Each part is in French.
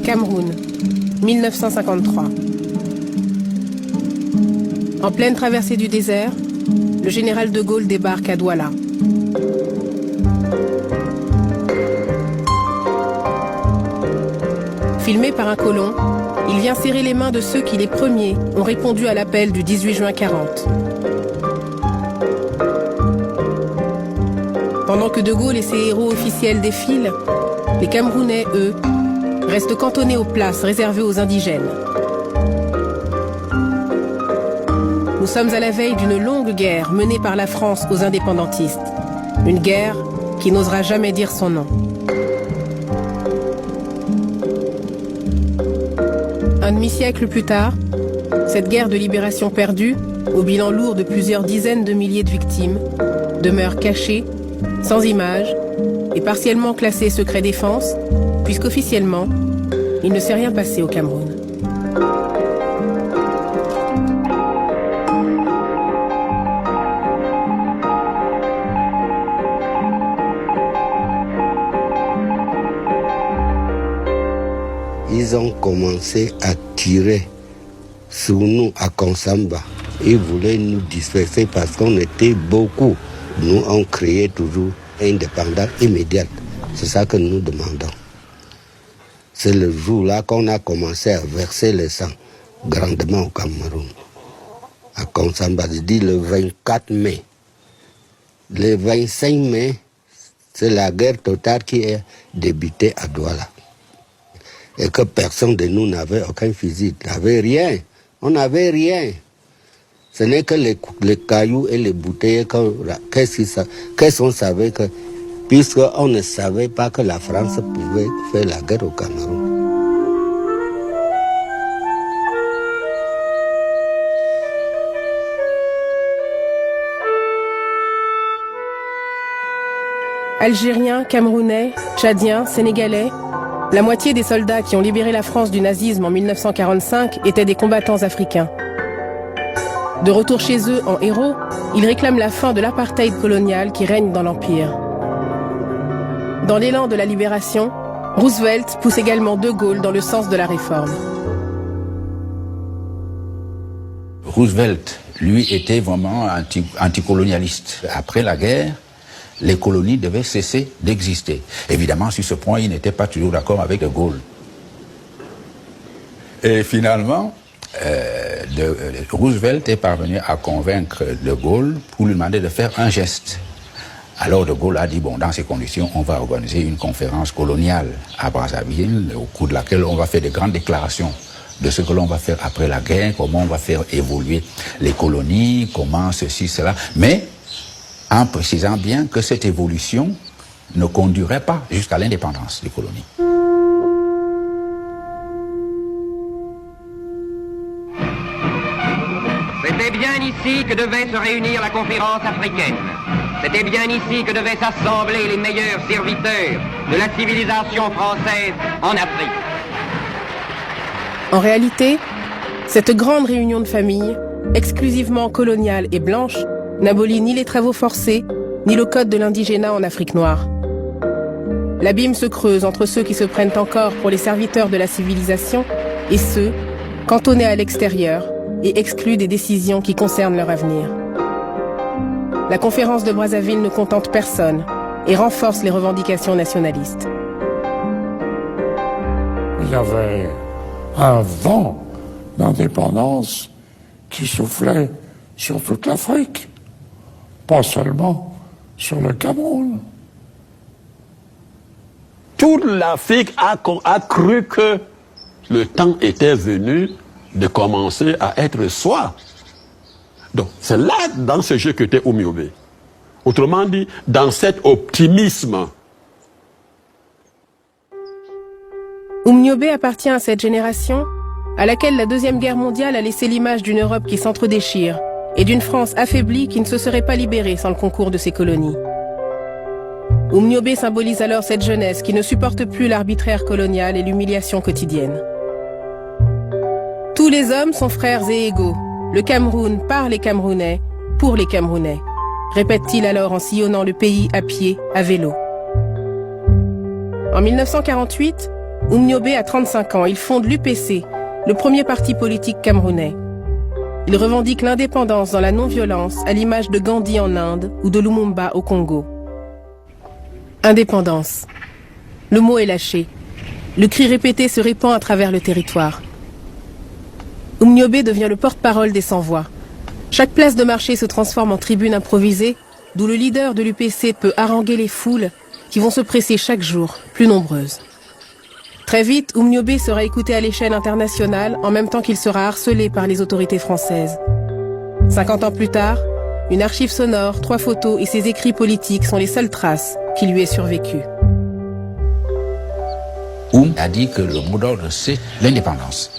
Cameroun, 1953. En pleine traversée du désert, le général de Gaulle débarque à Douala. Filmé par un colon, il vient serrer les mains de ceux qui, les premiers, ont répondu à l'appel du 18 juin 40. Pendant que de Gaulle et ses héros officiels défilent, les Camerounais, eux, restent cantonnés aux places réservées aux indigènes. Nous sommes à la veille d'une longue guerre menée par la France aux indépendantistes. Une guerre qui n'osera jamais dire son nom. Un demi-siècle plus tard, cette guerre de libération perdue, au bilan lourd de plusieurs dizaines de milliers de victimes, demeure cachée, sans images et partiellement classée secret défense, puisqu'officiellement, il ne s'est rien passé au Cameroun. Ils ont commencé à tirer sur nous à Konsamba. Ils voulaient nous disperser parce qu'on était beaucoup. Nous, on créait toujours l'indépendance immédiate. C'est ça que nous demandons. C'est le jour-là qu'on a commencé à verser le sang grandement au Cameroun. À Konsamba, je dis le 24 mai. Le 25 mai, c'est la guerre totale qui est débutée à Douala. Et que personne de nous n'avait aucun fusil, n'avait rien. On n'avait rien. Ce n'est que les cailloux et les bouteilles. Qu'est-ce qu'on savait que, puisqu'on ne savait pas que la France pouvait faire la guerre au Cameroun. Algériens, Camerounais, Tchadiens, Sénégalais, la moitié des soldats qui ont libéré la France du nazisme en 1945 étaient des combattants africains. De retour chez eux en héros, ils réclament la fin de l'apartheid colonial qui règne dans l'Empire. Dans l'élan de la libération, Roosevelt pousse également De Gaulle dans le sens de la réforme. Roosevelt, lui, était vraiment anticolonialiste. Après la guerre, les colonies devaient cesser d'exister. Évidemment, sur ce point, il n'était pas toujours d'accord avec De Gaulle. Et finalement, Roosevelt est parvenu à convaincre De Gaulle pour lui demander de faire un geste. Alors De Gaulle a dit, bon, dans ces conditions, on va organiser une conférence coloniale à Brazzaville, au cours de laquelle on va faire des grandes déclarations de ce que l'on va faire après la guerre, comment on va faire évoluer les colonies, comment ceci, cela. Mais en précisant bien que cette évolution ne conduirait pas jusqu'à l'indépendance des colonies. C'était bien ici que devait se réunir la conférence africaine. C'était bien ici que devaient s'assembler les meilleurs serviteurs de la civilisation française en Afrique. En réalité, cette grande réunion de famille, exclusivement coloniale et blanche, n'abolit ni les travaux forcés, ni le code de l'indigénat en Afrique noire. L'abîme se creuse entre ceux qui se prennent encore pour les serviteurs de la civilisation et ceux, cantonnés à l'extérieur et exclus des décisions qui concernent leur avenir. La conférence de Brazzaville ne contente personne et renforce les revendications nationalistes. Il y avait un vent d'indépendance qui soufflait sur toute l'Afrique, pas seulement sur le Cameroun. Toute l'Afrique a cru que le temps était venu de commencer à être soi. Donc c'est là, dans ce jeu, que était Oumyobé. Autrement dit, dans cet optimisme. Oumyobé appartient à cette génération à laquelle la Deuxième Guerre mondiale a laissé l'image d'une Europe qui s'entredéchire et d'une France affaiblie qui ne se serait pas libérée sans le concours de ses colonies. Oumyobé symbolise alors cette jeunesse qui ne supporte plus l'arbitraire colonial et l'humiliation quotidienne. Tous les hommes sont frères et égaux. Le Cameroun par les Camerounais, pour les Camerounais, répète-t-il alors en sillonnant le pays à pied, à vélo. En 1948, Oumniobé a 35 ans. Il fonde l'UPC, le premier parti politique camerounais. Il revendique l'indépendance dans la non-violence, à l'image de Gandhi en Inde ou de Lumumba au Congo. Indépendance. Le mot est lâché. Le cri répété se répand à travers le territoire. Oumniobé devient le porte-parole des sans-voix. Chaque place de marché se transforme en tribune improvisée, d'où le leader de l'UPC peut haranguer les foules qui vont se presser chaque jour, plus nombreuses. Très vite, Oumniobé sera écouté à l'échelle internationale en même temps qu'il sera harcelé par les autorités françaises. 50 ans plus tard, une archive sonore, 3 photos et ses écrits politiques sont les seules traces qui lui aient survécu. Oum a dit que le mot d'ordre, c'est l'indépendance.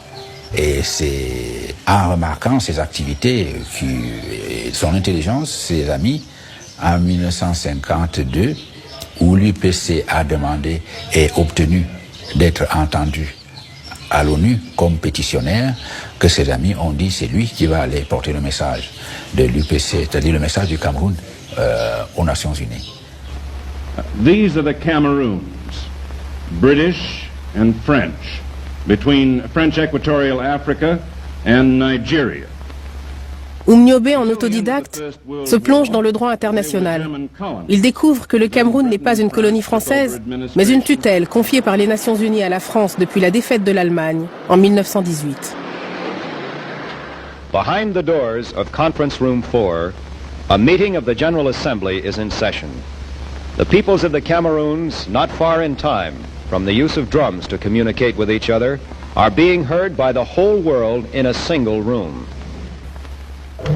Et c'est en remarquant ses activités, son intelligence, ses amis, en 1952, où l'UPC a demandé et obtenu d'être entendu à l'ONU comme pétitionnaire, que ses amis ont dit c'est lui qui va aller porter le message de l'UPC, c'est-à-dire le message du Cameroun aux Nations Unies. These are the Cameroons, British and French, between French Equatorial Africa and Nigeria. Oumniobé, en autodidacte, se plonge dans le droit international. Il découvre que le Cameroun n'est pas une colonie française, mais une tutelle confiée par les Nations Unies à la France depuis la défaite de l'Allemagne en 1918. Behind the doors of Conference Room 4, a meeting of the General Assembly is in session. The peoples of the Cameroons, not far in time from the use of drums to communicate with each other, are being heard by the whole world in a single room.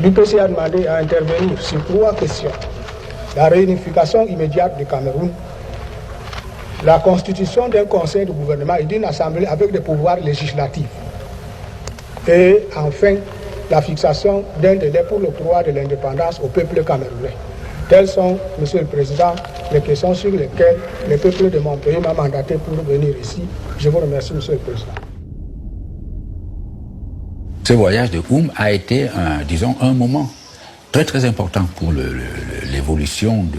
L'UPC a demandé à intervenir sur 3 questions. La réunification immédiate du Cameroun, la constitution d'un conseil de gouvernement et d'une assemblée avec des pouvoirs législatifs, et enfin la fixation d'un délai pour l'octroi de l'indépendance au peuple camerounais. Telles sont, Monsieur le Président, les questions sur lesquelles le peuple de mon pays m'a mandaté pour venir ici. Je vous remercie, Monsieur le Président. Ce voyage de Oum a été, un moment très très important pour l'évolution de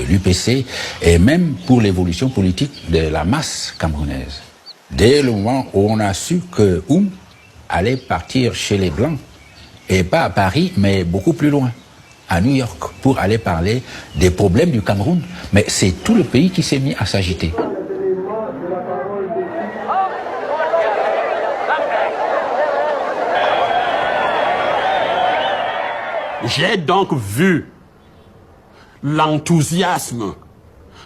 l'UPC et même pour l'évolution politique de la masse camerounaise. Dès le moment où on a su que Oum allait partir chez les Blancs, et pas à Paris, mais beaucoup plus loin, à New York, pour aller parler des problèmes du Cameroun, mais c'est tout le pays qui s'est mis à s'agiter. J'ai donc vu l'enthousiasme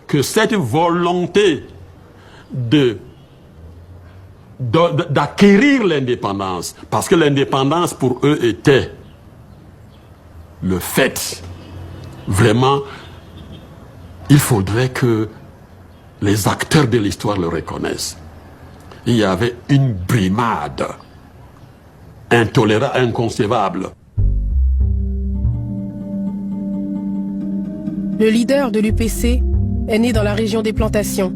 que cette volonté d'acquérir l'indépendance, parce que l'indépendance pour eux était le fait, vraiment, il faudrait que les acteurs de l'histoire le reconnaissent. Il y avait une brimade intolérable, inconcevable. Le leader de l'UPC est né dans la région des plantations,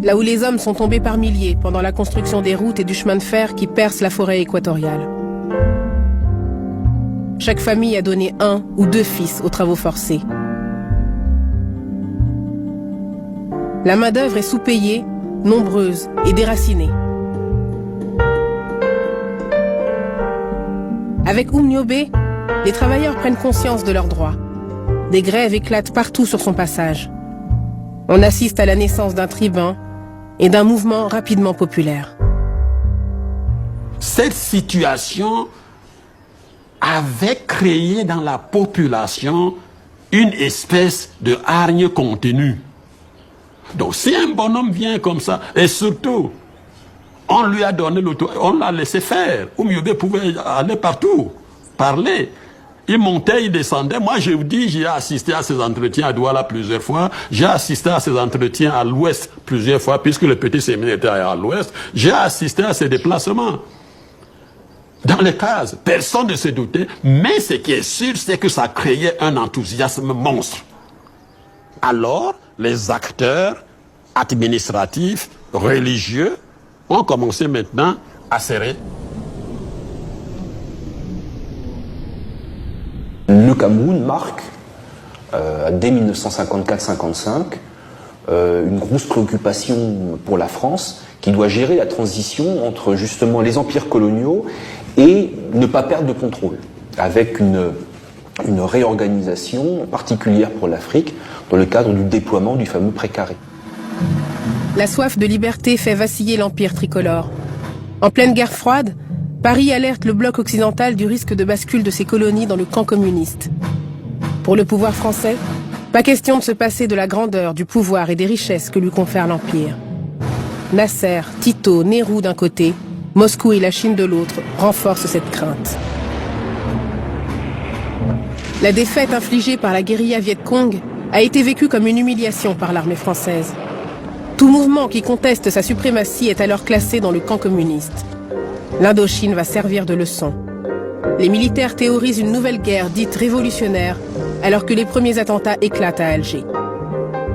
là où les hommes sont tombés par milliers pendant la construction des routes et du chemin de fer qui percent la forêt équatoriale. Chaque famille a donné 1 ou 2 fils aux travaux forcés. La main-d'œuvre est sous-payée, nombreuse et déracinée. Avec Oumniobé, les travailleurs prennent conscience de leurs droits. Des grèves éclatent partout sur son passage. On assiste à la naissance d'un tribun et d'un mouvement rapidement populaire. Cette situation avait créé dans la population une espèce de hargne contenue. Donc si un bonhomme vient comme ça, et surtout, on lui a donné l'autorité, on l'a laissé faire. Oumniobé pouvait aller partout, parler. Il montait, il descendait. Moi, je vous dis, j'ai assisté à ces entretiens à Douala plusieurs fois. J'ai assisté à ces entretiens à l'ouest plusieurs fois, puisque le petit séminaire était à l'ouest. J'ai assisté à ces déplacements. Dans les cases, personne ne se doutait. Mais ce qui est sûr, c'est que ça créait un enthousiasme monstre. Alors, les acteurs administratifs, religieux, ont commencé maintenant à serrer. Le Cameroun marque, dès 1954-55, une grosse préoccupation pour la France, qui doit gérer la transition entre justement les empires coloniaux et ne pas perdre de contrôle, avec une réorganisation particulière pour l'Afrique dans le cadre du déploiement du fameux précaré. La soif de liberté fait vaciller l'empire tricolore. En pleine guerre froide, Paris alerte le bloc occidental du risque de bascule de ses colonies dans le camp communiste. Pour le pouvoir français, pas question de se passer de la grandeur, du pouvoir et des richesses que lui confère l'empire. Nasser, Tito, Nehru d'un côté, Moscou et la Chine de l'autre renforcent cette crainte. La défaite infligée par la guérilla Viet Cong a été vécue comme une humiliation par l'armée française. Tout mouvement qui conteste sa suprématie est alors classé dans le camp communiste. L'Indochine va servir de leçon. Les militaires théorisent une nouvelle guerre dite révolutionnaire, alors que les premiers attentats éclatent à Alger.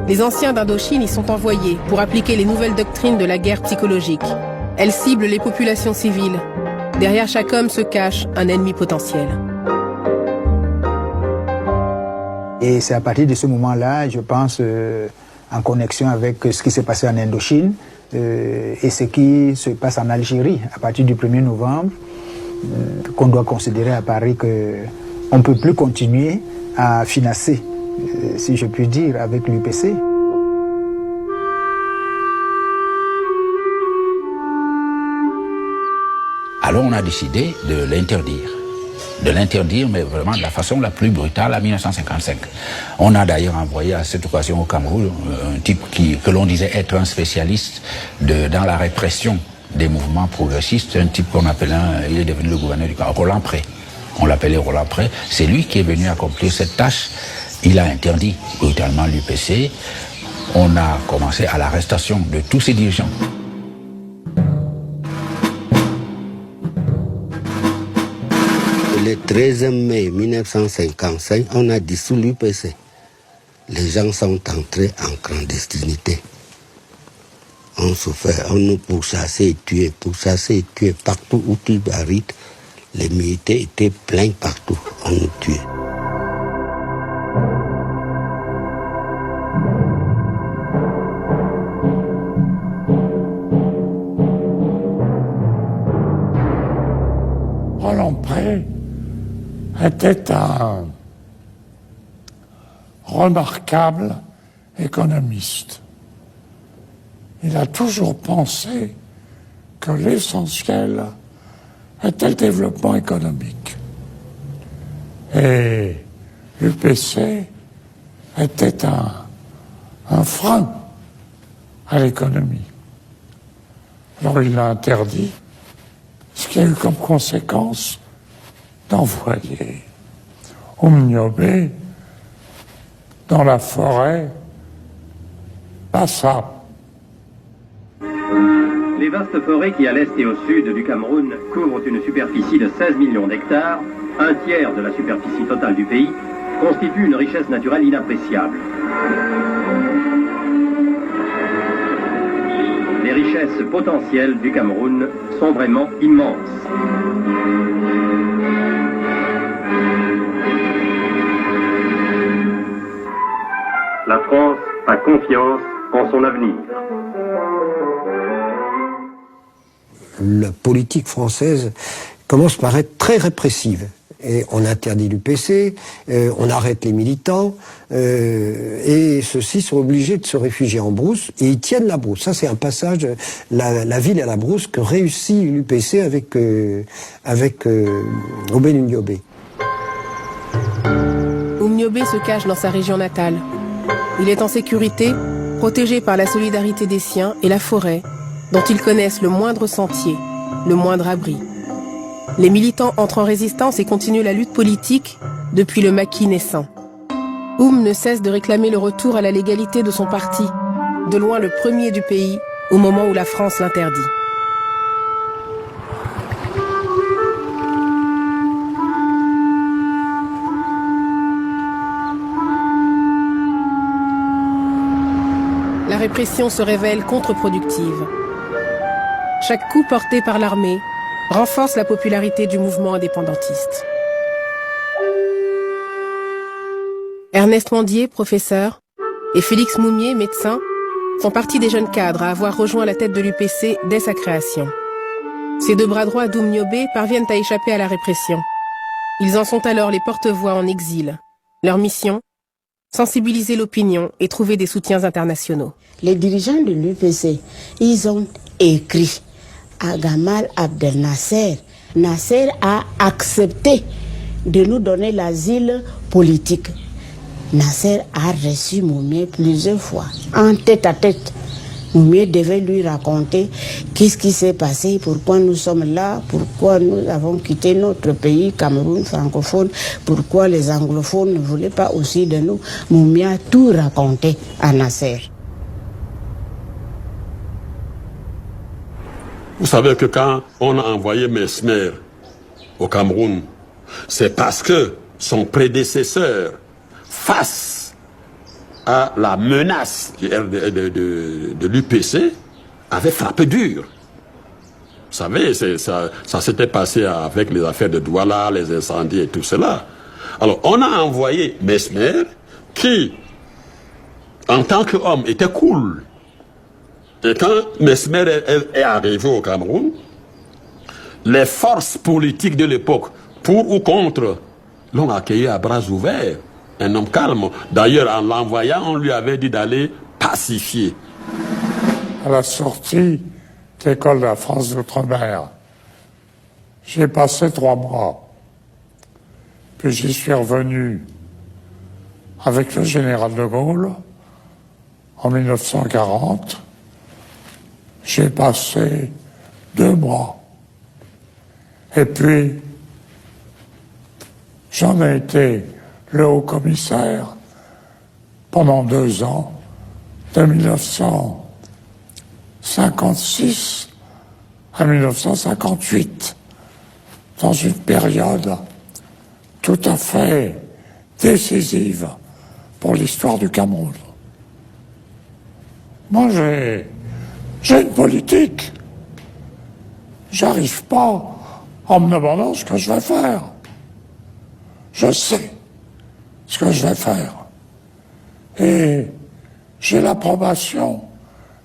Les anciens d'Indochine y sont envoyés pour appliquer les nouvelles doctrines de la guerre psychologique. Elles ciblent les populations civiles. Derrière chaque homme se cache un ennemi potentiel. Et c'est à partir de ce moment-là, je pense, en connexion avec ce qui s'est passé en Indochine et ce qui se passe en Algérie à partir du 1er novembre, qu'on doit considérer à Paris qu'on ne peut plus continuer à financer, si je puis dire, avec l'UPC. Alors on a décidé de l'interdire. De l'interdire, mais vraiment de la façon la plus brutale en 1955. On a d'ailleurs envoyé à cette occasion au Cameroun un type que l'on disait être un spécialiste dans la répression des mouvements progressistes, un type qu'on appelait, il est devenu le gouverneur du Cameroun, Roland Pré. On l'appelait Roland Pré. C'est lui qui est venu accomplir cette tâche. Il a interdit brutalement l'UPC. On a commencé à l'arrestation de tous ses dirigeants. Le 13 mai 1955, on a dissous l'UPC. Les gens sont entrés en clandestinité. On souffrait, on nous pourchassait et tuait partout où tu arrêtes. Les militaires étaient pleins partout, on nous tuait. Roland Pré était un remarquable économiste. Il a toujours pensé que l'essentiel était le développement économique. Et l'UPC était un frein à l'économie. Alors il l'a interdit, ce qui a eu comme conséquence d'envoyer Oumniobé dans la forêt Bassa. Les vastes forêts qui, à l'est et au sud du Cameroun, couvrent une superficie de 16 millions d'hectares, un tiers de la superficie totale du pays, constituent une richesse naturelle inappréciable. Les richesses potentielles du Cameroun sont vraiment immenses. La France a confiance en son avenir. La politique française commence par être très répressive. Et on interdit l'UPC, on arrête les militants, et ceux-ci sont obligés de se réfugier en brousse, et ils tiennent la brousse. Ça, c'est un passage, la ville à la brousse, que réussit l'UPC avec Oben Oumniobé. Oumniobé se cache dans sa région natale. Il est en sécurité, protégé par la solidarité des siens et la forêt, dont ils connaissent le moindre sentier, le moindre abri. Les militants entrent en résistance et continuent la lutte politique depuis le maquis naissant. Oum ne cesse de réclamer le retour à la légalité de son parti, de loin le premier du pays, au moment où la France l'interdit. La répression se révèle contre-productive. Chaque coup porté par l'armée renforce la popularité du mouvement indépendantiste. Ernest Mandier, professeur, et Félix Moumier, médecin, font partie des jeunes cadres à avoir rejoint la tête de l'UPC dès sa création. Ces deux bras droits d'Oumniobé parviennent à échapper à la répression. Ils en sont alors les porte-voix en exil. Leur mission ? Sensibiliser l'opinion et trouver des soutiens internationaux. Les dirigeants de l'UPC, ils ont écrit à Gamal Abdel Nasser. Nasser a accepté de nous donner l'asile politique. Nasser a reçu Moumié plusieurs fois, en tête à tête. Moumié devait lui raconter qu'est-ce qui s'est passé, pourquoi nous sommes là, pourquoi nous avons quitté notre pays, Cameroun francophone, pourquoi les anglophones ne voulaient pas aussi de nous. Moumié a tout raconté à Nasser. Vous savez que quand on a envoyé Mesmer au Cameroun, c'est parce que son prédécesseur, face à la menace de l'UPC, avait frappé dur. Vous savez, ça s'était passé avec les affaires de Douala, les incendies et tout cela. Alors, on a envoyé Mesmer, qui, en tant qu'homme, était cool. Et quand Mesmer est arrivé au Cameroun, les forces politiques de l'époque, pour ou contre, l'ont accueilli à bras ouverts. Un homme calme. D'ailleurs, en l'envoyant, on lui avait dit d'aller pacifier. À la sortie de l'école de la France d'Outre-mer, j'ai passé 3 mois. Puis j'y suis revenu avec le général de Gaulle en 1940. J'ai passé 2 mois. Et puis, j'en ai été le haut-commissaire pendant 2 ans, de 1956 à 1958, dans une période tout à fait décisive pour l'histoire du Cameroun. Moi, j'ai une politique. J'arrive pas en me demandant ce que je vais faire. Je sais ce que je vais faire. Et j'ai l'approbation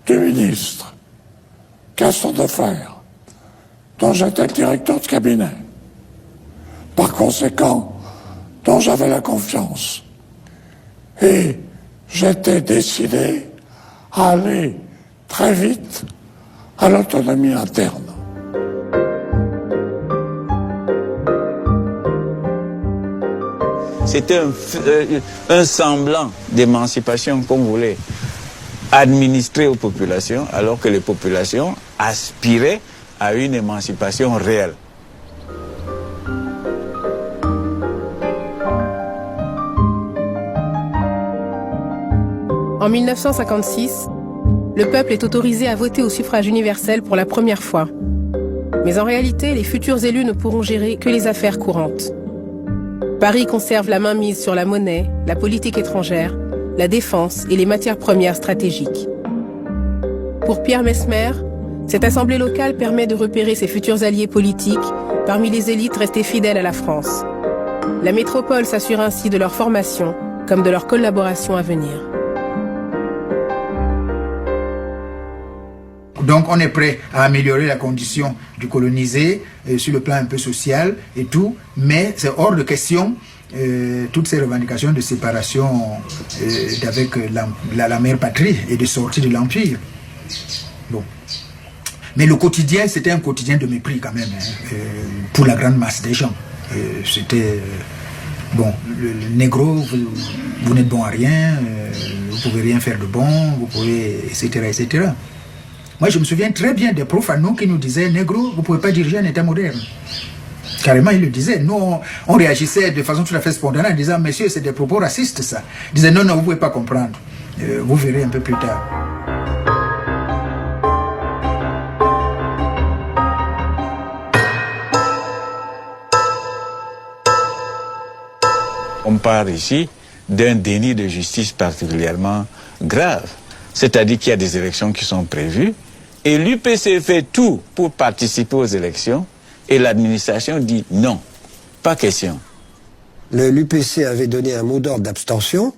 du ministre Gaston Defferre, dont j'étais le directeur de cabinet. Par conséquent, dont j'avais la confiance. Et j'étais décidé à aller très vite à l'autonomie interne. C'était un semblant d'émancipation qu'on voulait administrer aux populations, alors que les populations aspiraient à une émancipation réelle. En 1956, le peuple est autorisé à voter au suffrage universel pour la première fois. Mais en réalité, les futurs élus ne pourront gérer que les affaires courantes. Paris conserve la mainmise sur la monnaie, la politique étrangère, la défense et les matières premières stratégiques. Pour Pierre Mesmer, cette assemblée locale permet de repérer ses futurs alliés politiques parmi les élites restées fidèles à la France. La métropole s'assure ainsi de leur formation comme de leur collaboration à venir. Donc on est prêt à améliorer la condition du colonisé sur le plan un peu social et tout, mais c'est hors de question toutes ces revendications de séparation avec la mère patrie et de sortie de l'Empire. Bon. Mais le quotidien, c'était un quotidien de mépris quand même, pour la grande masse des gens. C'était, bon, le négro, vous n'êtes bon à rien, vous pouvez rien faire de bon, vous pouvez, etc., etc. Moi, je me souviens très bien des profs à nous qui nous disaient, négro, vous ne pouvez pas diriger un État moderne. Carrément, ils le disaient. Nous, on réagissait de façon tout à fait spontanée en disant, messieurs, c'est des propos racistes, ça. Ils disaient, non, non, vous ne pouvez pas comprendre. Vous verrez un peu plus tard. On parle ici d'un déni de justice particulièrement grave. C'est-à-dire qu'il y a des élections qui sont prévues et l'UPC fait tout pour participer aux élections et l'administration dit non, pas question. L'UPC avait donné un mot d'ordre d'abstention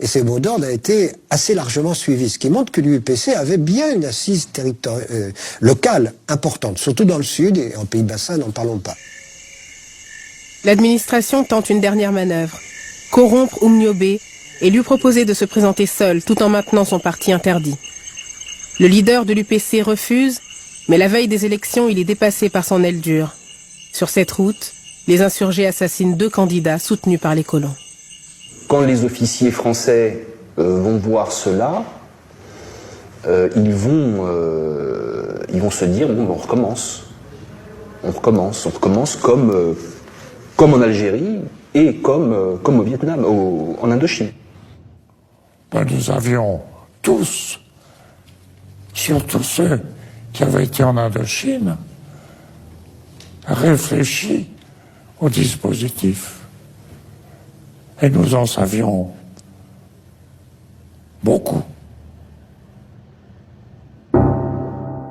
et ces mots d'ordre ont été assez largement suivis, ce qui montre que l'UPC avait bien une assise locale importante, surtout dans le sud, et en Pays Bassin, n'en parlons pas. L'administration tente une dernière manœuvre, corrompre Oumniobé et lui proposer de se présenter seul tout en maintenant son parti interdit. Le leader de l'UPC refuse, mais la veille des élections, il est dépassé par son aile dure. Sur cette route, les insurgés assassinent 2 candidats soutenus par les colons. Quand les officiers français vont voir cela, ils vont se dire, bon, on recommence. On recommence comme en Algérie et comme au Vietnam, en Indochine. Nous avions tous, surtout ceux qui avaient été en Indochine, réfléchi au dispositif. Et nous en savions beaucoup.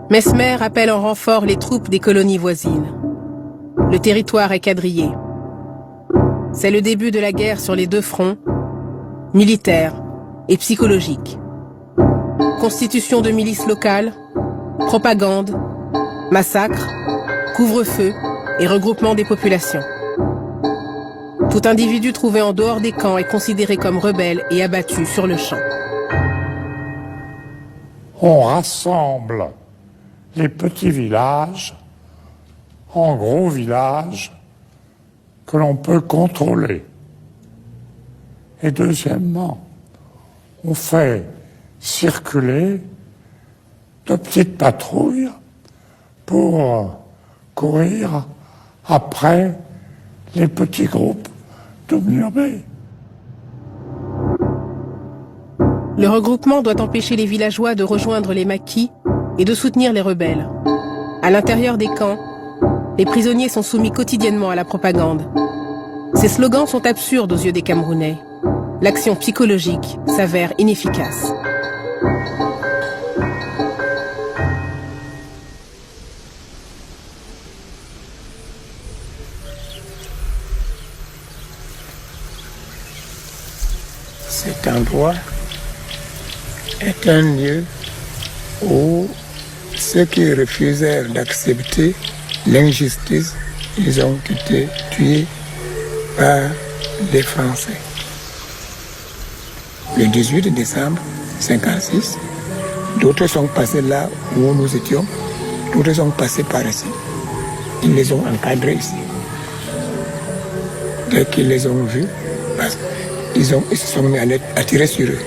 Mesmer appelle en renfort les troupes des colonies voisines. Le territoire est quadrillé. C'est le début de la guerre sur les 2 fronts, militaire et psychologique. Constitution de milices locales, propagande, massacre, couvre-feu et regroupement des populations. Tout individu trouvé en dehors des camps est considéré comme rebelle et abattu sur le champ. On rassemble les petits villages en gros villages que l'on peut contrôler. Et deuxièmement, on fait circuler de petites patrouilles pour courir après les petits groupes d'Oumniobé. Le regroupement doit empêcher les villageois de rejoindre les maquis et de soutenir les rebelles. À l'intérieur des camps, les prisonniers sont soumis quotidiennement à la propagande. Ces slogans sont absurdes aux yeux des Camerounais. L'action psychologique s'avère inefficace. Cet endroit est un lieu où ceux qui refusèrent d'accepter l'injustice, ils ont été tués par les Français. Le 18 décembre 1956, d'autres sont passés là où nous étions, d'autres sont passés par ici. Ils les ont encadrés ici. Dès qu'ils les ont vus, ils se sont mis à tirer sur eux.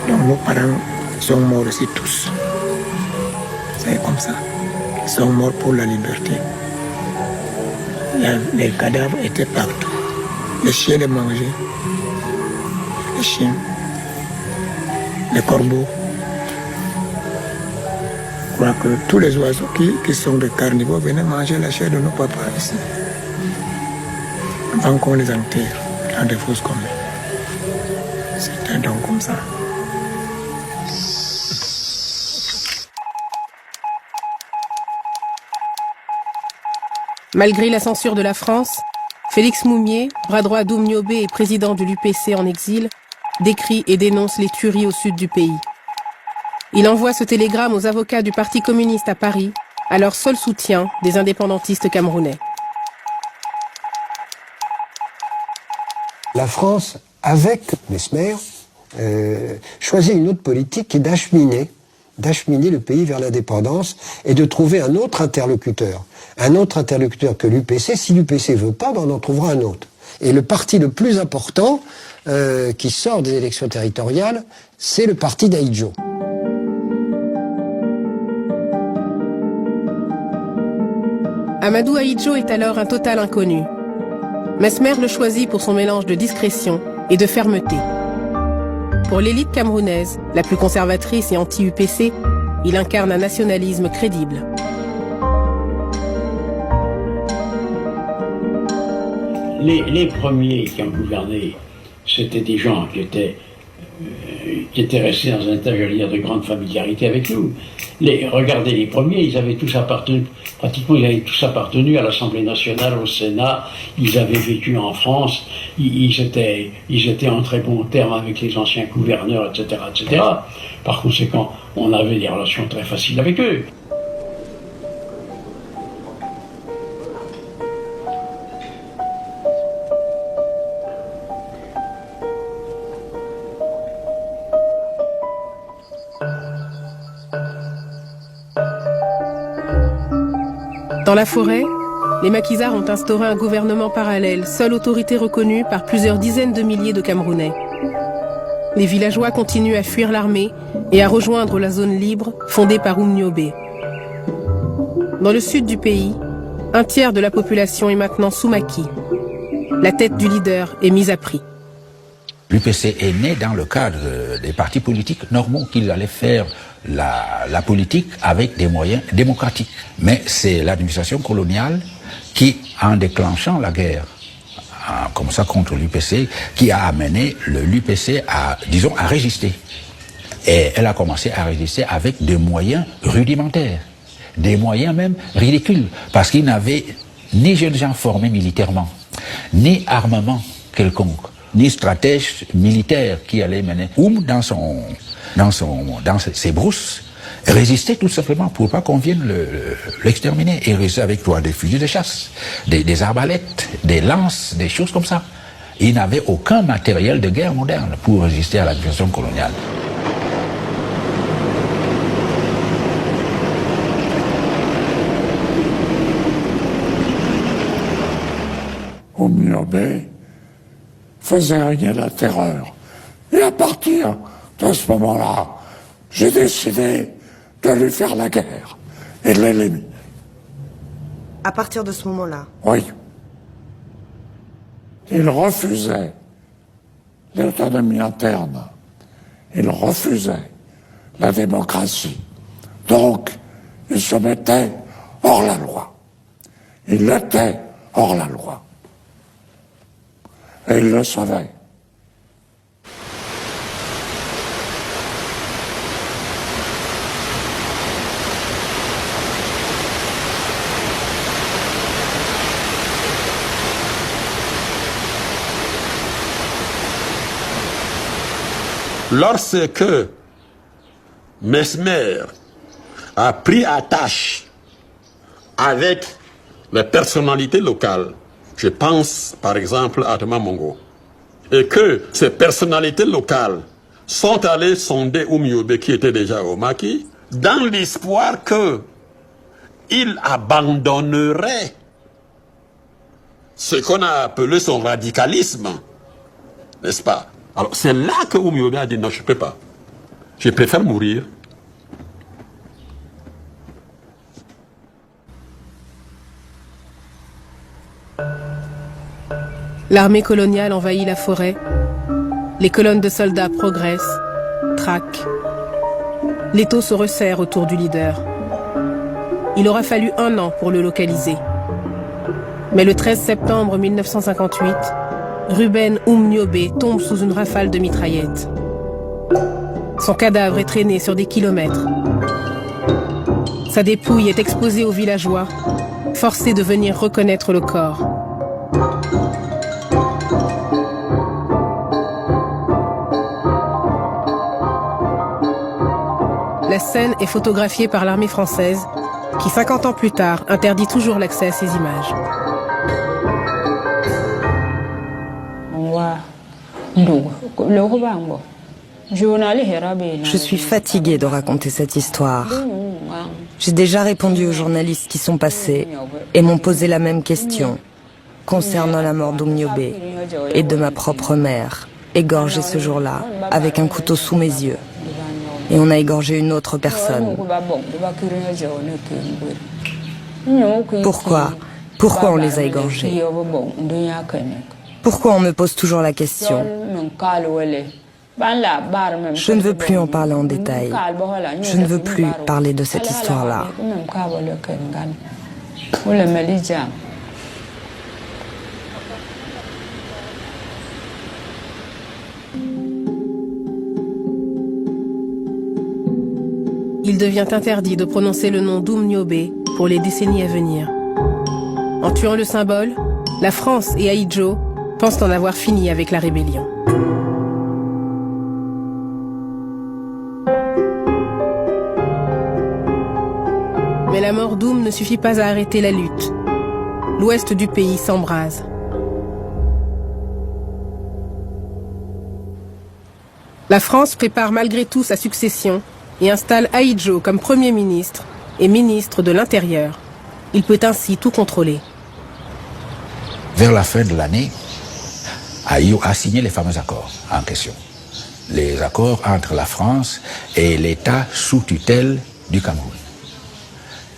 Donc nos parents sont morts aussi tous. C'est comme ça. Ils sont morts pour la liberté. Les cadavres étaient partout. Les chiens les mangeaient. Les chiens. Les corbeaux. Je crois que tous les oiseaux qui sont des carnivores venaient manger la chair de nos papas ici. Avant qu'on les enterre dans des fosses communes. C'était donc comme ça. Malgré la censure de la France, Félix Moumié, bras droit d'Oumniobé et président de l'UPC en exil, décrit et dénonce les tueries au sud du pays. Il envoie ce télégramme aux avocats du Parti communiste à Paris, alors seul soutien des indépendantistes camerounais. La France, avec Mesmer, choisit une autre politique qui est d'acheminer le pays vers l'indépendance et de trouver un autre interlocuteur que l'UPC. Si l'UPC veut pas, on en trouvera un autre. Et le parti le plus important qui sort des élections territoriales, c'est le parti d'Ahidjo. Amadou Ahidjo est alors un total inconnu. Mesmer le choisit pour son mélange de discrétion et de fermeté. Pour l'élite camerounaise, la plus conservatrice et anti-UPC, il incarne un nationalisme crédible. Les premiers qui ont gouverné, c'était des gens qui étaient qui étaient restés dans un état, j'allais dire, de grande familiarité avec nous. Regardez les premiers, ils avaient tous appartenu, pratiquement ils avaient tous appartenu à l'Assemblée nationale, au Sénat, ils avaient vécu en France, ils étaient en très bons termes avec les anciens gouverneurs, etc., etc. Par conséquent, on avait des relations très faciles avec eux. Dans la forêt, les maquisards ont instauré un gouvernement parallèle, seule autorité reconnue par plusieurs dizaines de milliers de Camerounais. Les villageois continuent à fuir l'armée et à rejoindre la zone libre fondée par Oumniobé. Dans le sud du pays, un tiers de la population est maintenant sous maquis. La tête du leader est mise à prix. L'UPC est né dans le cadre des partis politiques normaux qu'ils allaient faire la politique avec des moyens démocratiques. Mais c'est l'administration coloniale qui, en déclenchant la guerre, comme ça contre l'UPC, qui a amené l'UPC à résister. Et elle a commencé à résister avec des moyens rudimentaires, des moyens même ridicules, parce qu'ils n'avaient ni jeunes gens formés militairement, ni armement quelconque, ni stratège militaire qui allait mener. Dans ses brousses, résister tout simplement pour pas qu'on vienne l'exterminer. Et résister avec toi des fusils de chasse, des arbalètes, des lances, des choses comme ça. Il n'avait aucun matériel de guerre moderne pour résister à l'administration coloniale. Oumniobé faisait régner la terreur. Et à partir de ce moment-là, j'ai décidé de lui faire la guerre et de l'éliminer. À partir de ce moment-là? Oui. Il refusait l'autonomie interne. Il refusait la démocratie. Donc, il se mettait hors la loi. Il était hors la loi. Et il le savait. Lorsque Mesmer a pris attache avec les personnalités locales, je pense par exemple à Thomas Mongo, et que ces personnalités locales sont allées sonder Oumniobé qui était déjà au maquis, dans l'espoir qu'il abandonnerait ce qu'on a appelé son radicalisme, n'est-ce pas? Alors c'est là que Oumniobé a dit non, je ne peux pas. Je préfère mourir. L'armée coloniale envahit la forêt. Les colonnes de soldats progressent, traquent. L'étau se resserre autour du leader. Il aura fallu 1 an pour le localiser. Mais le 13 septembre 1958, Ruben Oumniobé tombe sous une rafale de mitraillettes. Son cadavre est traîné sur des kilomètres. Sa dépouille est exposée aux villageois, forcés de venir reconnaître le corps. La scène est photographiée par l'armée française, qui 50 ans plus tard interdit toujours l'accès à ces images. Je suis fatiguée de raconter cette histoire. J'ai déjà répondu aux journalistes qui sont passés et m'ont posé la même question concernant la mort d'Oumniobé et de ma propre mère, égorgée ce jour-là avec un couteau sous mes yeux. Et on a égorgé une autre personne. Pourquoi on les a égorgés? Pourquoi on me pose toujours la question? Je ne veux plus en parler en détail. Je ne veux plus parler de cette histoire-là. il devient interdit de prononcer le nom d'Oumniobé pour les décennies à venir. En tuant le symbole, la France et Ahidjo pensent en avoir fini avec la rébellion. Mais la mort d'Oum ne suffit pas à arrêter la lutte. L'ouest du pays s'embrase. La France prépare malgré tout sa succession et installe Ahidjo comme Premier ministre et ministre de l'Intérieur. Il peut ainsi tout contrôler. Vers la fin de l'année, Ahidjo a signé les fameux accords en question. Les accords entre la France et l'État sous tutelle du Cameroun.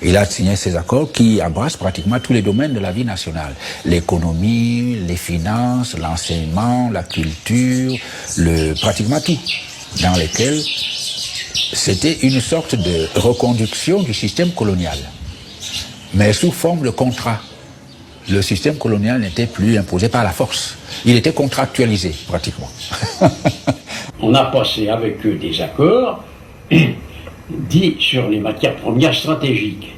Il a signé ces accords qui embrassent pratiquement tous les domaines de la vie nationale. L'économie, les finances, l'enseignement, la culture, pratiquement tout. Dans lesquels c'était une sorte de reconduction du système colonial. Mais sous forme de contrat. Le système colonial n'était plus imposé par la force. Il était contractualisé, pratiquement. On a passé avec eux des accords dits sur les matières premières stratégiques.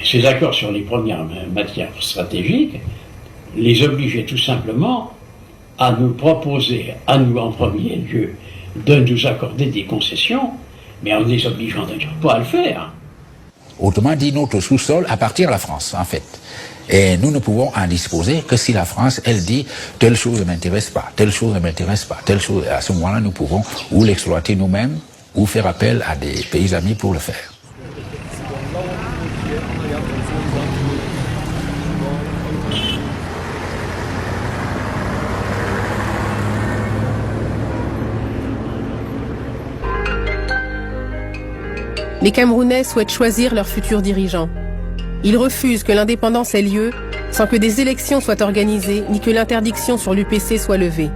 Ces accords sur les premières matières stratégiques les obligeaient tout simplement à nous proposer, à nous en premier lieu, de nous accorder des concessions, mais en les obligeant d'ailleurs pas à le faire. Autrement dit, notre sous-sol appartient à la France, en fait. Et nous ne pouvons en disposer que si la France, elle dit telle chose ne m'intéresse pas, telle chose ne m'intéresse pas, telle chose. À ce moment-là, nous pouvons ou l'exploiter nous-mêmes ou faire appel à des pays amis pour le faire. Les Camerounais souhaitent choisir leurs futurs dirigeants. Ils refusent que l'indépendance ait lieu sans que des élections soient organisées ni que l'interdiction sur l'UPC soit levée.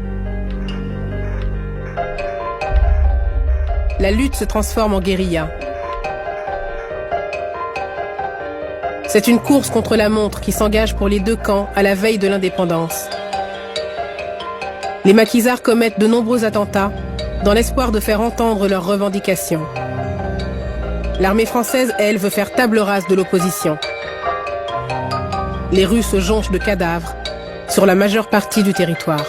La lutte se transforme en guérilla. C'est une course contre la montre qui s'engage pour les deux camps à la veille de l'indépendance. Les maquisards commettent de nombreux attentats dans l'espoir de faire entendre leurs revendications. L'armée française, elle, veut faire table rase de l'opposition. Les rues se jonchent de cadavres sur la majeure partie du territoire.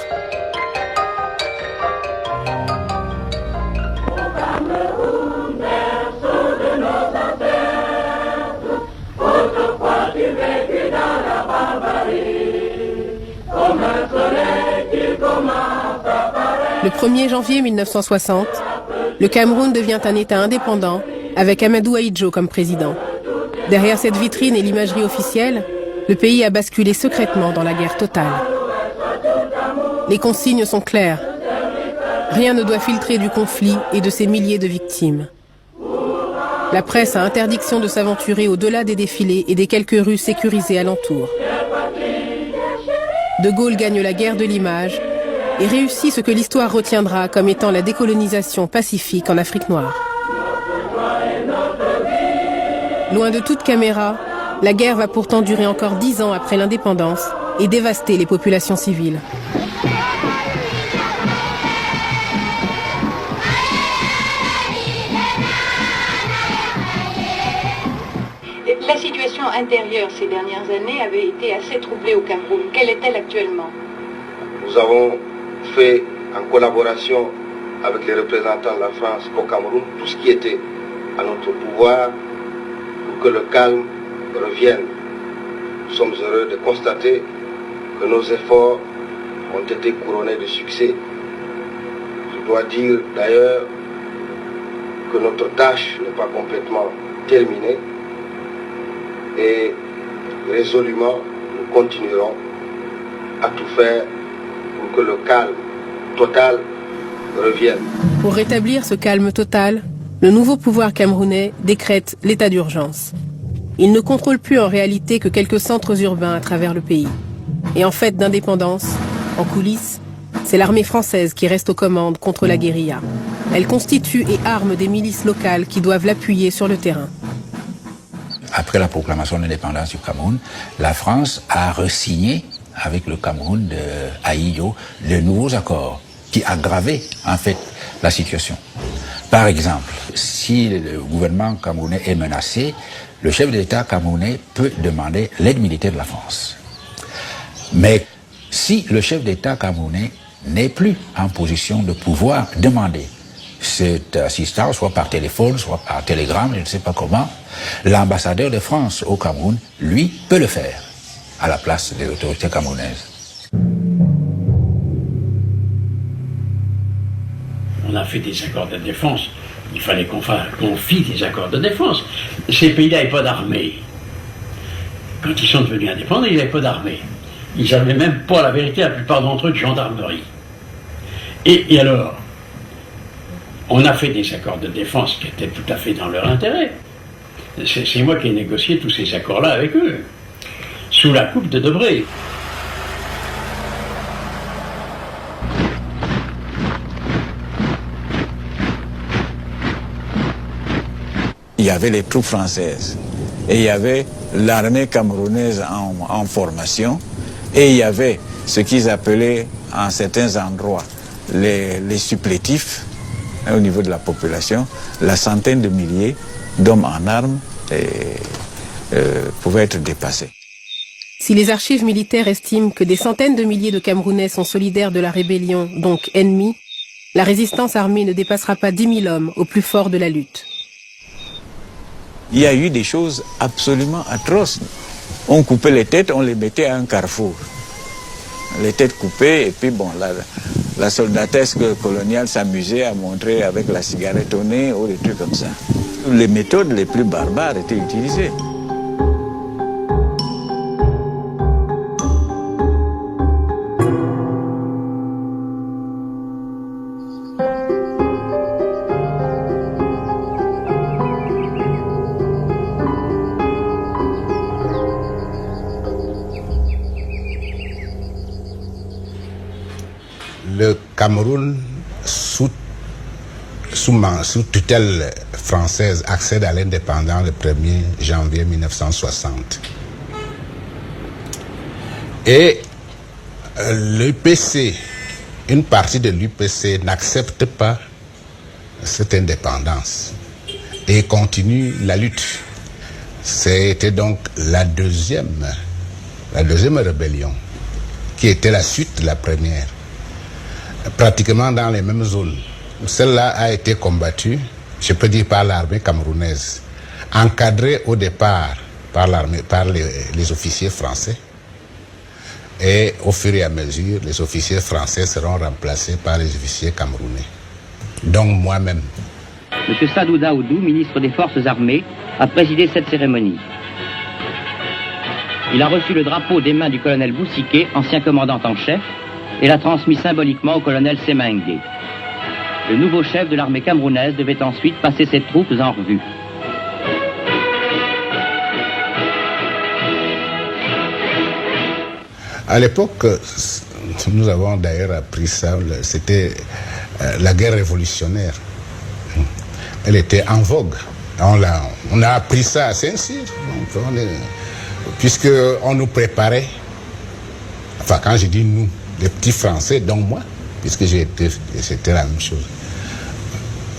Le 1er janvier 1960, le Cameroun devient un État indépendant avec Amadou Ahidjo comme président. Derrière cette vitrine et l'imagerie officielle, le pays a basculé secrètement dans la guerre totale. Les consignes sont claires. Rien ne doit filtrer du conflit et de ses milliers de victimes. La presse a interdiction de s'aventurer au-delà des défilés et des quelques rues sécurisées alentour. De Gaulle gagne la guerre de l'image et réussit ce que l'histoire retiendra comme étant la décolonisation pacifique en Afrique noire. Loin de toute caméra, la guerre va pourtant durer encore 10 ans après l'indépendance et dévaster les populations civiles. La situation intérieure ces dernières années avait été assez troublée au Cameroun. Quelle est-elle actuellement? Nous avons fait, en collaboration avec les représentants de la France au Cameroun, tout ce qui était à notre pouvoir pour que le calme revienne. Nous sommes heureux de constater que nos efforts ont été couronnés de succès. Je dois dire d'ailleurs que notre tâche n'est pas complètement terminée et résolument nous continuerons à tout faire pour que le calme total revienne. Pour rétablir ce calme total, le nouveau pouvoir camerounais décrète l'état d'urgence. Il ne contrôle plus en réalité que quelques centres urbains à travers le pays. Et en fait d'indépendance, en coulisses, c'est l'armée française qui reste aux commandes contre la guérilla. Elle constitue et arme des milices locales qui doivent l'appuyer sur le terrain. Après la proclamation de l'indépendance du Cameroun, la France a re-signé avec le Cameroun de Ahidjo de nouveaux accords qui aggravaient en fait la situation. Par exemple, si le gouvernement camerounais est menacé, le chef de l'État camerounais peut demander l'aide militaire de la France. Mais si le chef d'État camerounais n'est plus en position de pouvoir demander cette assistance, soit par téléphone, soit par télégramme, je ne sais pas comment, l'ambassadeur de France au Cameroun, lui, peut le faire à la place des autorités camerounaises. On a fait des accords de défense. Il fallait qu'on fit des accords de défense. Ces pays-là n'avaient pas d'armée. Quand ils sont devenus indépendants, ils n'avaient pas d'armée. Ils n'avaient même pas, la vérité, la plupart d'entre eux, de gendarmerie. Et alors, on a fait des accords de défense qui étaient tout à fait dans leur intérêt. C'est moi qui ai négocié tous ces accords-là avec eux, sous la coupe de Debré. Il y avait les troupes françaises et il y avait l'armée camerounaise en formation et il y avait ce qu'ils appelaient en certains endroits les supplétifs au niveau de la population, la centaine de milliers d'hommes en armes pouvaient être dépassés. Si les archives militaires estiment que des centaines de milliers de Camerounais sont solidaires de la rébellion, donc ennemis, la résistance armée ne dépassera pas 10 000 hommes au plus fort de la lutte. Il y a eu des choses absolument atroces. On coupait les têtes, on les mettait à un carrefour. Les têtes coupées, et puis bon, la soldatesque coloniale s'amusait à montrer avec la cigarette au nez ou des trucs comme ça. Les méthodes les plus barbares étaient utilisées. Le Cameroun, sous tutelle française, accède à l'indépendance le 1er janvier 1960. Et l'UPC, une partie de l'UPC n'accepte pas cette indépendance et continue la lutte. C'était donc la deuxième rébellion, qui était la suite de la première, pratiquement dans les mêmes zones. Celle-là a été combattue, je peux dire, par l'armée camerounaise, encadrée au départ par les officiers français. Et au fur et à mesure, les officiers français seront remplacés par les officiers camerounais. Donc moi-même. M. Sadou Daoudou, ministre des Forces armées, a présidé cette cérémonie. Il a reçu le drapeau des mains du colonel Boussiquet, ancien commandant en chef, et l'a transmis symboliquement au colonel Semengue. Le nouveau chef de l'armée camerounaise devait ensuite passer ses troupes en revue. À l'époque, nous avons d'ailleurs appris ça, c'était la guerre révolutionnaire. Elle était en vogue. On a appris ça à Saint-Cyr, puisqu'on nous préparait, enfin quand je dis nous, les petits Français, dont moi, puisque c'était la même chose.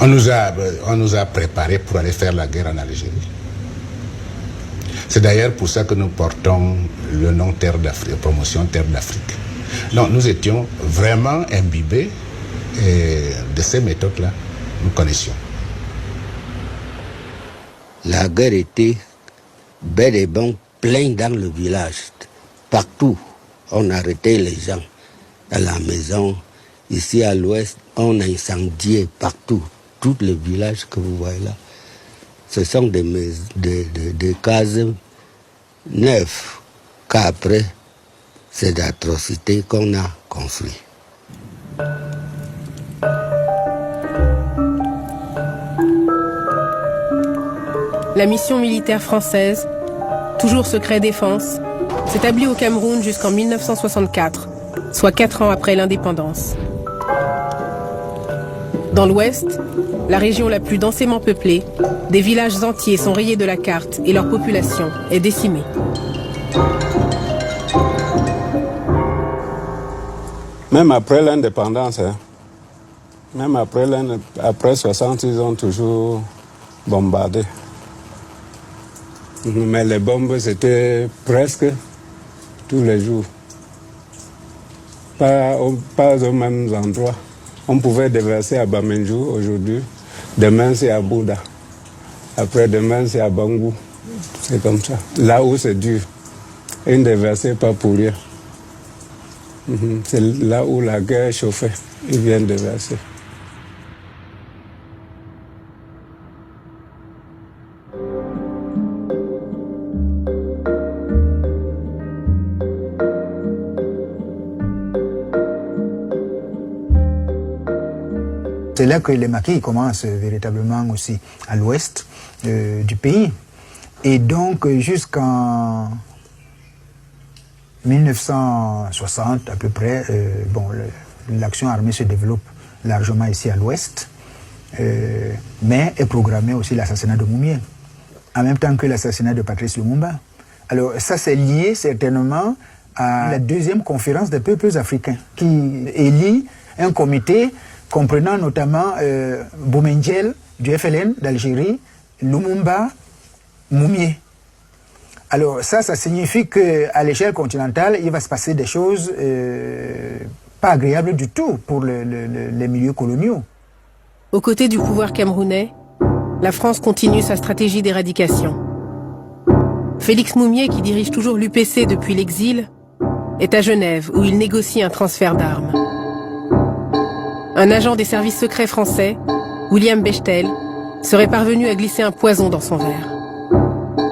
On nous a préparés pour aller faire la guerre en Algérie. C'est d'ailleurs pour ça que nous portons le nom Terre d'Afrique, promotion Terre d'Afrique. Donc nous étions vraiment imbibés de ces méthodes-là, nous connaissions. La guerre était bel et bon plein dans le village. Partout, on arrêtait les gens. À la maison, ici à l'ouest, on a incendié partout. Tous les villages que vous voyez là, ce sont des cases neuves qu'après ces atrocités qu'on a construites. La mission militaire française, toujours secret défense, s'établit au Cameroun jusqu'en 1964, soit 4 ans après l'indépendance. Dans l'ouest, la région la plus densément peuplée, des villages entiers sont rayés de la carte et leur population est décimée. Même après l'indépendance, Même après 60, ils ont toujours bombardé. Mais les bombes, c'était presque tous les jours. Pas aux mêmes endroits. On pouvait déverser à Bamenjou aujourd'hui. Demain, c'est à Bouddha. Après-demain, c'est à Bangou. C'est comme ça. Là où c'est dur. Ils ne déversaient pas pour rien. C'est là où la guerre chauffait. Ils viennent déverser. C'est là que les maquis commencent véritablement aussi à l'ouest du pays. Et donc jusqu'en 1960 à peu près, l'action armée se développe largement ici à l'ouest, mais est programmé aussi l'assassinat de Moumié, en même temps que l'assassinat de Patrice Lumumba. Alors ça c'est lié certainement à la deuxième conférence des peuples africains qui élit un comité comprenant notamment Boumendjel du FLN d'Algérie, Lumumba, Moumié. Alors ça signifie qu'à l'échelle continentale, il va se passer des choses pas agréables du tout pour les milieux coloniaux. Aux côtés du pouvoir camerounais, la France continue sa stratégie d'éradication. Félix Moumié, qui dirige toujours l'UPC depuis l'exil, est à Genève où il négocie un transfert d'armes. Un agent des services secrets français, William Bechtel, serait parvenu à glisser un poison dans son verre.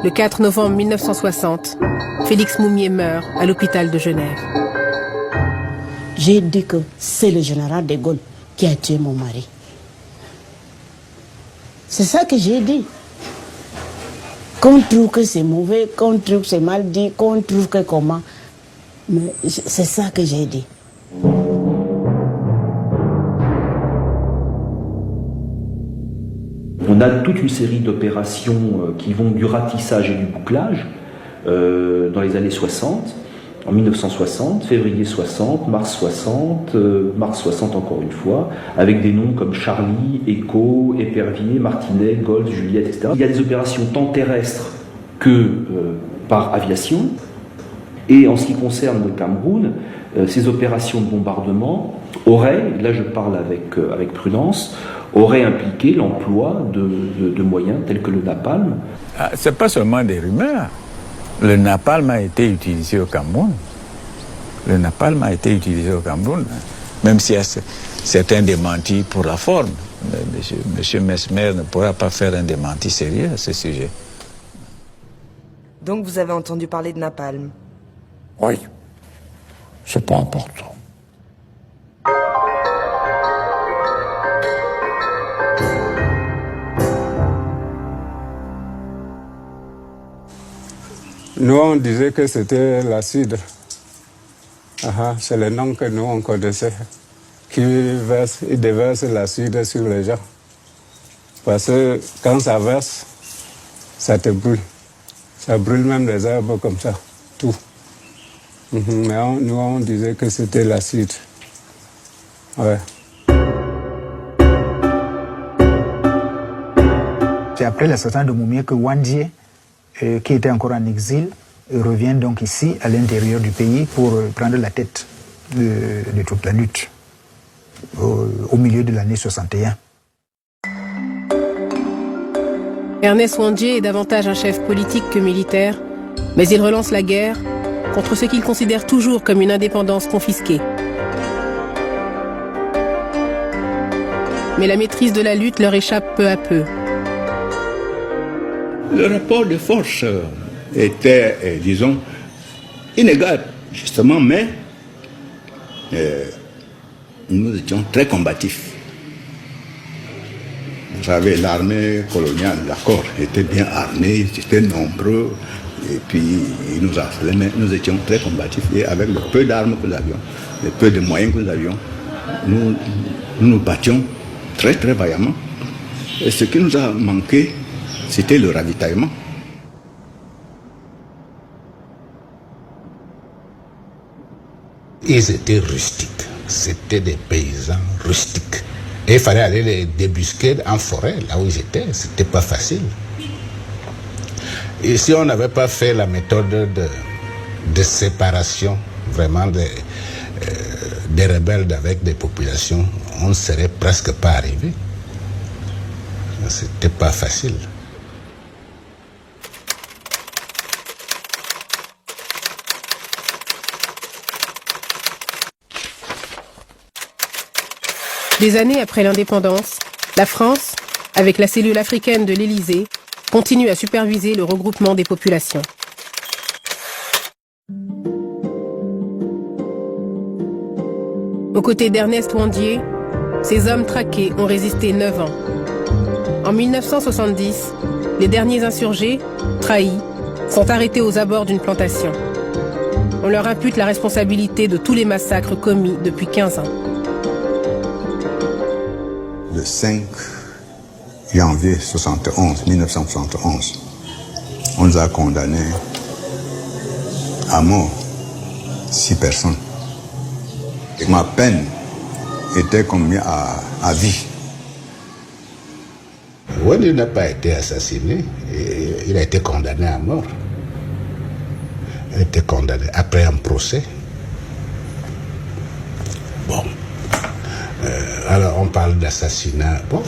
Le 4 novembre 1960, Félix Moumié meurt à l'hôpital de Genève. J'ai dit que c'est le général de Gaulle qui a tué mon mari. C'est ça que j'ai dit. Qu'on trouve que c'est mauvais, qu'on trouve que c'est mal dit, qu'on trouve que comment. Mais c'est ça que j'ai dit. On a toute une série d'opérations qui vont du ratissage et du bouclage dans les années 60, en 1960, février 60, mars 60, mars 60 encore une fois, avec des noms comme Charlie, Echo, Épervier, Martinet, Gold, Juliette, etc. Il y a des opérations tant terrestres que par aviation. Et en ce qui concerne le Cameroun, ces opérations de bombardement auraient, là je parle avec prudence, aurait impliqué l'emploi de moyens tels que le napalm. Ce n'est pas seulement des rumeurs. Le napalm a été utilisé au Cameroun. Le napalm a été utilisé au Cameroun, même s'il y a certains démentis pour la forme. Monsieur Mesmer ne pourra pas faire un démenti sérieux à ce sujet. Donc vous avez entendu parler de napalm? Oui, c'est pas important. Nous, on disait que c'était l'acide. C'est le nom que nous, on connaissait. Il déverse l'acide sur les gens. Parce que quand ça verse, ça te brûle. Ça brûle même les herbes comme ça, tout. Mais nous, on disait que c'était l'acide. Ouais. C'est après l'assassinat de Moumié que Wandié, qui était encore en exil, revient donc ici, à l'intérieur du pays, pour prendre la tête de toute la lutte, au milieu de l'année 61. Ernest Wandié est davantage un chef politique que militaire, mais il relance la guerre contre ce qu'il considère toujours comme une indépendance confisquée. Mais la maîtrise de la lutte leur échappe peu à peu. Le rapport de force était, disons, inégal, justement, mais nous étions très combatifs. Vous savez, l'armée coloniale, d'accord, était bien armée, ils étaient nombreux, et puis ils nous harcelaient, mais nous étions très combatifs. Et avec le peu d'armes que nous avions, le peu de moyens que nous avions, nous battions très très vaillamment. Et ce qui nous a manqué, c'était le ravitaillement. Ils étaient rustiques, c'était des paysans rustiques. Et il fallait aller les débusquer en forêt, là où ils étaient. C'était pas facile. Et si on n'avait pas fait la méthode de séparation vraiment des rebelles avec des populations, on ne serait presque pas arrivé. C'était pas facile. Des années après l'indépendance, la France, avec la cellule africaine de l'Élysée, continue à superviser le regroupement des populations. Aux côtés d'Ernest Ouandié, ces hommes traqués ont résisté 9 ans. En 1970, les derniers insurgés, trahis, sont arrêtés aux abords d'une plantation. On leur impute la responsabilité de tous les massacres commis depuis 15 ans. Le 5 janvier 1971, on nous a condamnés à mort 6 personnes. Et ma peine était commise à vie. Ouandié n'a pas été assassiné, il a été condamné à mort. Il a été condamné après un procès. Bon. Alors on parle d'assassinat. Bon.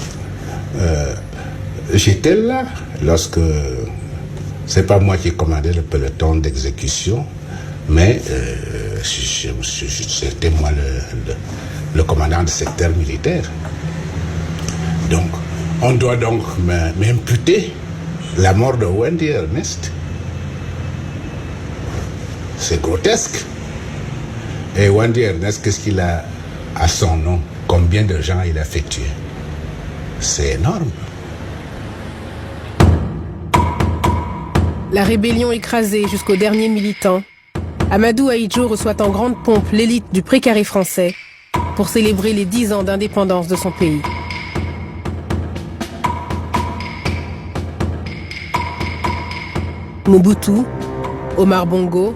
J'étais là lorsque, c'est pas moi qui commandais le peloton d'exécution, mais c'était moi le commandant du secteur militaire. Donc, on doit donc m'imputer la mort de Ouandié Ernest. C'est grotesque. Et Ouandié Ernest, qu'est-ce qu'il a à son nom? Combien de gens il a fait tuer? C'est énorme. La rébellion écrasée jusqu'au dernier militant, Amadou Ahidjo reçoit en grande pompe l'élite du précaré français pour célébrer les 10 ans d'indépendance de son pays. Mobutu, Omar Bongo,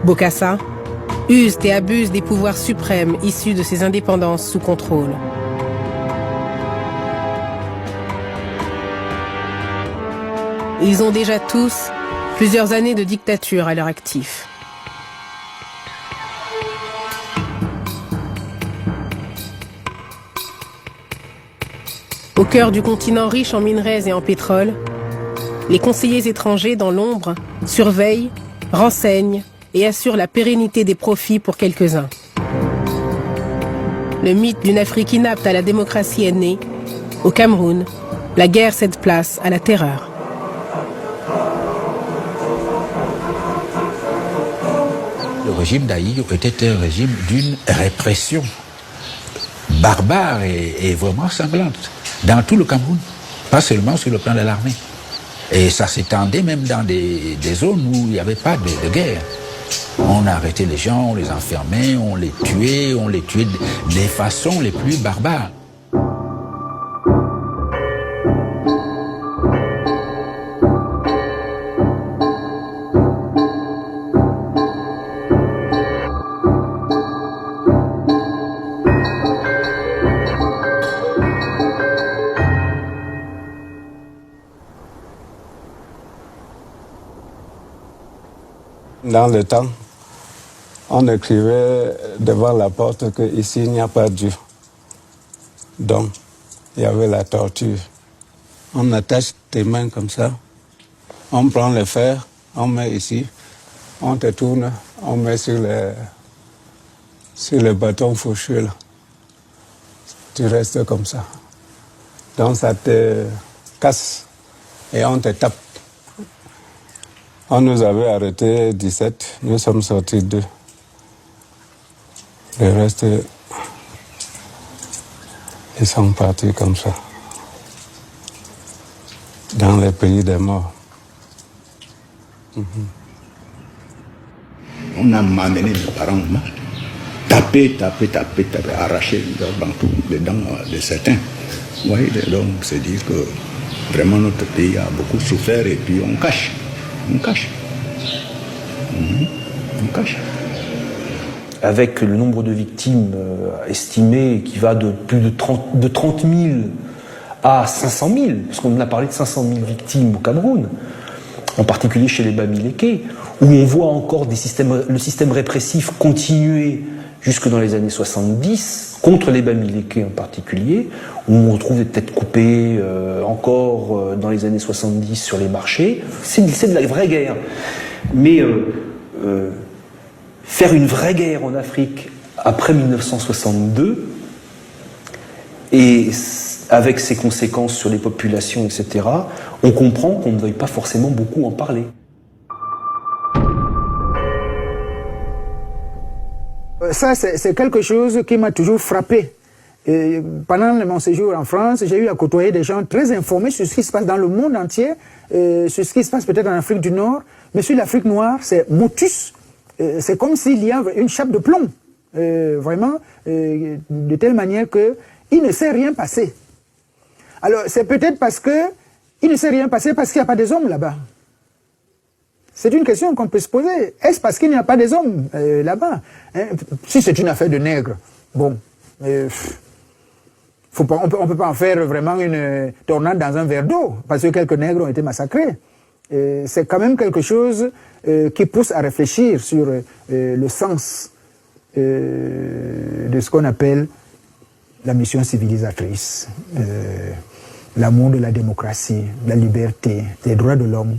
Bokassa usent et abusent des pouvoirs suprêmes issus de ces indépendances sous contrôle. Ils ont déjà tous plusieurs années de dictature à leur actif. Au cœur du continent riche en minerais et en pétrole, les conseillers étrangers dans l'ombre surveillent, renseignent et assurent la pérennité des profits pour quelques-uns. Le mythe d'une Afrique inapte à la démocratie est né. Au Cameroun, la guerre cède place à la terreur. Le régime d'Ahidjo était un régime d'une répression barbare et vraiment sanglante dans tout le Cameroun, pas seulement sur le plan de l'armée. Et ça s'étendait même dans des zones où il n'y avait pas de guerre. On arrêtait les gens, on les enfermait, on les tuait des façons les plus barbares. Dans le temps, on écrivait devant la porte qu'ici il n'y a pas Dieu. Donc, il y avait la torture. On attache tes mains comme ça, on prend le fer, on met ici, on te tourne, on met sur le bâton fauché là. Tu restes comme ça. Donc ça te casse et on te tape. On nous avait arrêtés 17, nous sommes sortis 2. Le reste, ils sont partis comme ça, dans les pays des morts. On a amené mes parents, taper, arracher les dents de certains. Oui, donc c'est dire que vraiment notre pays a beaucoup souffert et puis on cache. On cache. avec le nombre de victimes estimé qui va de plus de 30 000 à 500 000, parce qu'on a parlé de 500 000 victimes au Cameroun, en particulier chez les Bamileke, où on voit encore le système répressif continuer jusque dans les années 70, contre les Bamileke en particulier, où on retrouve des têtes coupées encore dans les années 70 sur les marchés. C'est de la vraie guerre. Mais faire une vraie guerre en Afrique après 1962, et avec ses conséquences sur les populations, etc., on comprend qu'on ne veuille pas forcément beaucoup en parler. Ça, c'est quelque chose qui m'a toujours frappé. Et pendant mon séjour en France, j'ai eu à côtoyer des gens très informés sur ce qui se passe dans le monde entier, sur ce qui se passe peut-être en Afrique du Nord, mais sur l'Afrique noire, c'est motus. C'est comme s'il y avait une chape de plomb, vraiment, de telle manière qu'il ne s'est rien passé. Alors, c'est peut-être parce qu'il ne s'est rien passé parce qu'il n'y a pas des hommes là-bas. C'est une question qu'on peut se poser. Est-ce parce qu'il n'y a pas des hommes là-bas, hein? Si c'est une affaire de nègres, bon, on ne peut pas en faire vraiment une tornade dans un verre d'eau, parce que quelques nègres ont été massacrés. C'est quand même quelque chose qui pousse à réfléchir sur le sens de ce qu'on appelle la mission civilisatrice, l'amour de la démocratie, la liberté, les droits de l'homme,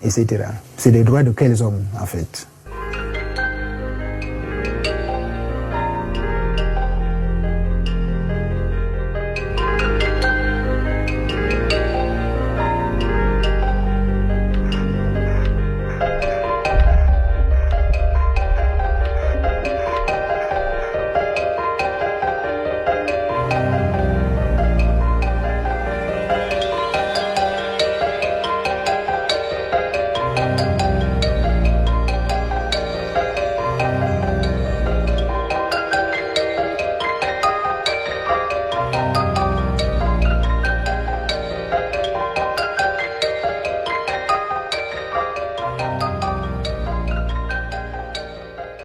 etc. C'est les droits de quels hommes, en fait?